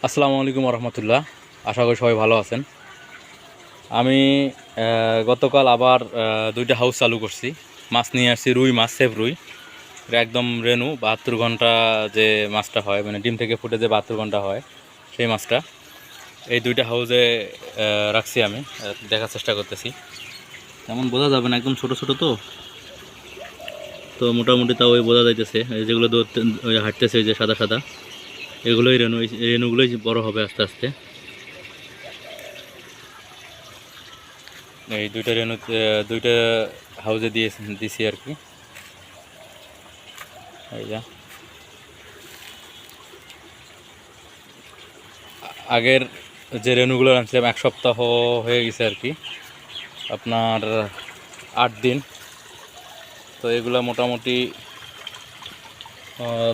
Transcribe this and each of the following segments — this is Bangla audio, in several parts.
আসসালামু আলাইকুম রহমতুল্লাহ। আশা করি সবাই ভালো আছেন। আমি গতকাল আবার দুইটা হাউস চালু করছি। মাছ নিয়ে আসছি, রুই মাছ, সেফ রুই। এটা একদম রেনু 72 ঘন্টা যে মাছটা হয়, মানে ডিম থেকে ফুটে যে 72 ঘন্টা হয় সেই মাছটা এই দুইটা হাউসে রাখছি। আমি দেখার চেষ্টা করতেছি। তেমন বোঝা যাবে না, একদম ছোট ছোট তো তো মোটামুটি তাও ওই বোঝা যাইতেছে। যেগুলো ওই হাঁটতেছে, ওই যে সাদা সাদা, এগুলোই রেনু। এই রেনুগুলোই বড় হবে আস্তে আস্তে। এই দুইটা রেনু দুইটা হাউজে দিছি আর কি। এই যা আগের যে রেনুগুলো আনছিলাম 1 সপ্তাহ হয়ে গেছে আর কি, আপনার 8 দিন। তো এগুলো মোটামুটি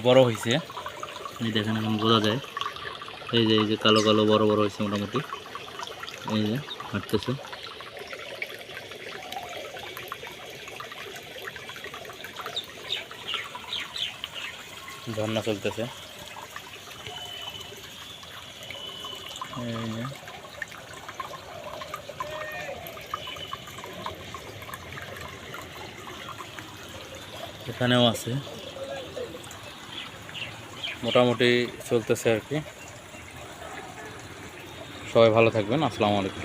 বড় হয়েছে। এই দেখেন, এখন বোঝা যায়। এই যে কালো কালো বড় বড় হয়েছে মোটামুটি। এই যে হাঁটতেছে। ঝর্ণা চলতেছে। এই যে এখানেও আছে, মোটামুটি চলতেছে আর কি। সবাই ভালো থাকবেন। আসসালামু আলাইকুম।